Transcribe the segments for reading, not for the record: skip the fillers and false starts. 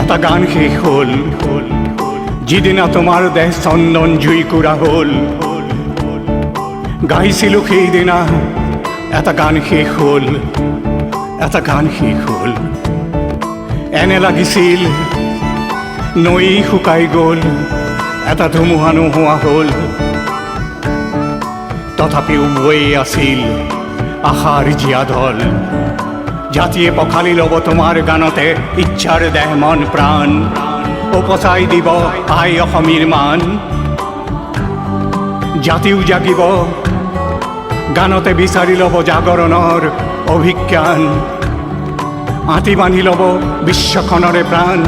এটা গান শেষ হ'ল যিদিনা তোমাৰ দেহ চন্দন জুইকুৰা হ'ল। গাইছিলোঁ সেইদিনা এটা গান শেষ হ'ল, এটা গান শেষ হ'ল। এনে লাগিছিল নৈ শুকাই গ'ল, এটা ধুমুহা নোহোৱা হ'ল। তথাপিও বৈ আছিল আশাৰ জীয়াঢল। জাতিয়ে পখালি ল'ব তোমাৰ গানতে ইচ্ছাৰ দেহ মন প্ৰাণ। উপচাই দিব আই অসমীৰ মান। জাতিও জাগিব গানতে বিচাৰি ল'ব জাগৰণৰ অভিজ্ঞান। আঁতি বান্ধি ল'ব বিশ্বখনৰে প্ৰাণ।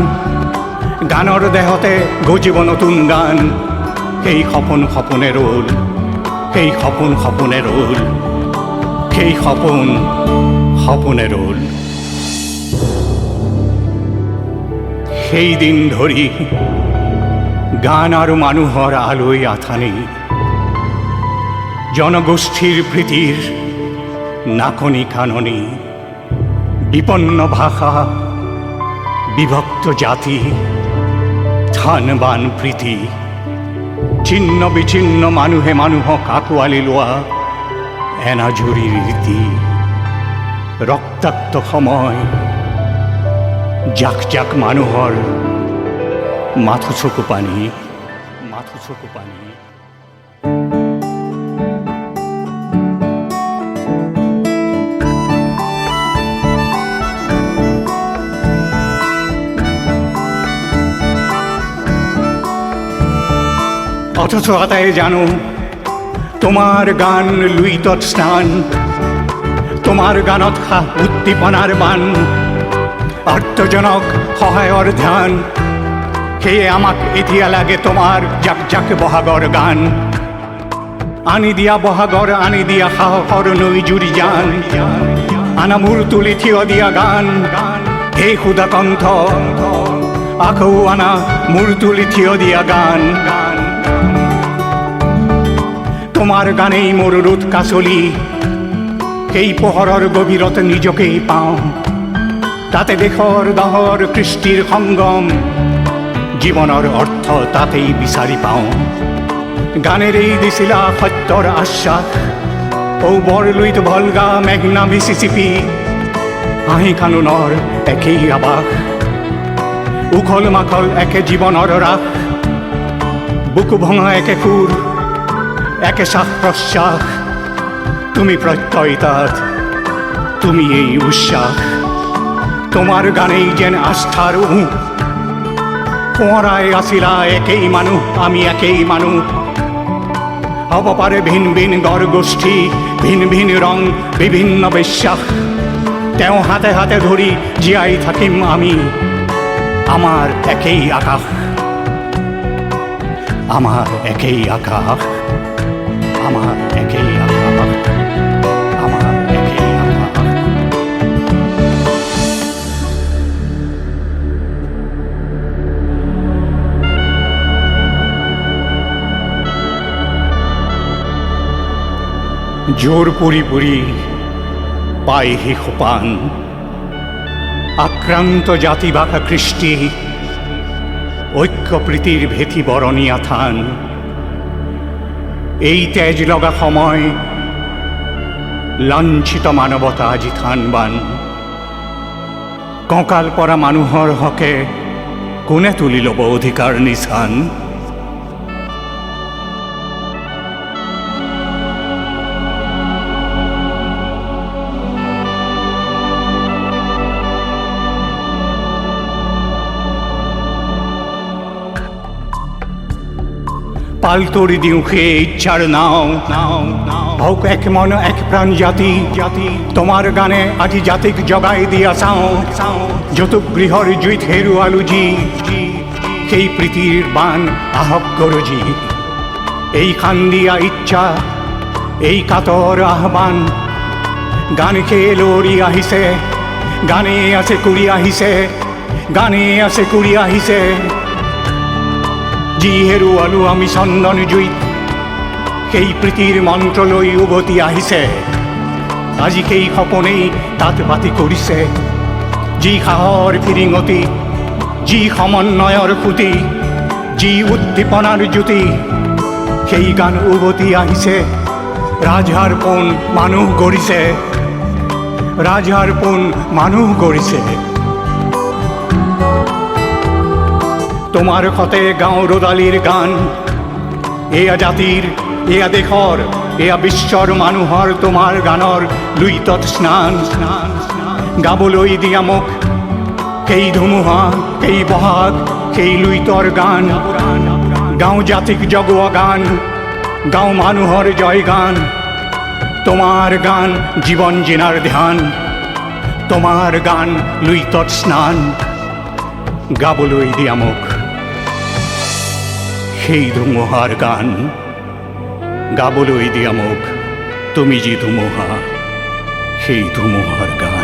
গানৰ দেহতে গজিব নতুন গান। সেই সপোন সপোনে ৰ'ল, সেই সপোন সপোনে ৰ'ল, সেই সপোন সপোনে ৰ'ল। সেই দিন ধৰি গান আৰু মানুহৰ আলৈ আথানি, জনগোষ্ঠীৰ প্ৰীতিৰ নাকনি কাননি। বিপন্ন ভাষা, বিভক্ত জাতি, থানবান প্ৰীতি, ছিন্ন বিচ্ছিন্ন মানুহে মানুহক আঁকোৱালি লোৱা এনাজৰীৰ ৰীতি। ৰক্তাক্ত সময়, জাক জাক মানুহৰ মাথো চকু পানী, মাথো চকু পানী। অথচ আতাই জানো তোমাৰ গান লুইতত স্নান। তোমাৰ গানত উদ্দীপনাৰ বান, অৰ্থজনক সহায়ৰ ধ্যান। সেয়ে আমাক এতিয়া লাগে তোমাৰ জাক জাক বহাগৰ গান। আনি দিয়া বহাগৰ, আনি দিয়া সাহসৰ নৈ জুৰি যান। আনা মূৰ তুলি থিয় দিয়া গান, সেই সুধা কণ্ঠ। আকৌ আনা মূৰ তুলি থিয় দিয়া গান। তোমাৰ গানেই মোৰ ৰোধ কাচলি, সেই পোহৰৰ গভীৰত নিজকেই পাওঁ। তাতে দেশৰ দহৰ কৃষ্টিৰ সংগম, জীৱনৰ অৰ্থ তাতেই বিচাৰি পাওঁ। গানেৰেই দিছিলা সত্যৰ আশ্বাস, ঔ বৰলুইত ভলগা মেঘনা মিচিচিপি। হাঁহি কান্দোনৰ একেই আৱাস, উখল মাখল একে জীৱনৰ ৰাস। বুকু ভঙা একে সুৰ, একে শ্বাস প্ৰশ্বাস। তুমি প্ৰত্যয় তাত, তুমি এই উচ্ছ্বাস। তোমাৰ গানেই যেন আস্থাৰ সোঁৱৰাই আছিলা একেই মানুহ, আমি একেই মানুহ। হ'ব পাৰে ভিন ভিন গড় গোষ্ঠী, ভিন ভিন ৰং, বিভিন্ন বিশ্বাস। তেওঁ হাতে হাতে ধৰি জীয়াই থাকিম আমি, আমাৰ একেই আকাশ, আমাৰ একেই আকাশ, আমার একেই আকাশ, আমার একেই আকাশ। জোর পুরি পুরি পায় হি সোপান। আক্রান্ত জাতি ভাষা কৃষ্টি, ঐক্য প্রীতির ভেটি বরণীয়া থান। এই তেজ লগা সময়, লাঞ্ছিত মানৱতা আজি থানবান। কঁকাল পৰা মানুহৰ হকে কোনে তুলি ল'ব অধিকাৰ নিচান। পাল তৰি দিওঁ সেই ইচ্ছাৰ নাও। হওক এক মন এক প্ৰাণ জাতি, তোমাৰ গানে আজি জাতিক জগাই দিয়া চাওঁ। যতুক গৃহৰ জুইত হেৰুৱালো যি, সেই প্ৰীতিৰ বান আহক গৰজি। এই খান্দিয়া ইচ্ছা, এই কাতৰ আহ্বান। গান খেয়ে লৰি আহিছে, গানে আছে কৰি আহিছে, গানে আছে কৰি আহিছে। যি হেৰুৱালো আমি চন্দন জুইত, সেই প্ৰীতিৰ মন্ত্ৰ লৈ উভতি আহিছে। আজি সেই সপোনেই তাত বাতি কৰিছে। যি সাহৰ ফিৰিঙতি যি সমন্বয়ৰ সুঁতি, যি উদ্দীপনাৰ জ্যোতি, সেই গান উভতি আহিছে। ৰাজহাড় পোন মানুহ গঢ়িছে, ৰাজহাড় পোন মানুহ গঢ়িছে। তোমাৰ সতে গাঁও ৰদালিৰ গান, এয়া জাতিৰ, এয়া দেশৰ, এয়া বিশ্বৰ মানুহৰ তোমাৰ গানৰ লুইতত স্নান। গাবলৈ দিয়া মোক সেই ধুমুহা, সেই বহাগ, সেই লুইতৰ গান। গাঁও জাতিক জগোৱা গান, গাঁও মানুহৰ জয় গান। তোমাৰ গান জীৱন জিনাৰ ধ্যান, তোমাৰ গান লুইতত স্নান। গাবলৈ দিয়া মোক সেই ধুমুহাৰ গান, গাবলৈ দিয়া মোক তুমি যি ধুমুহা, সেই ধুমুহাৰ গান।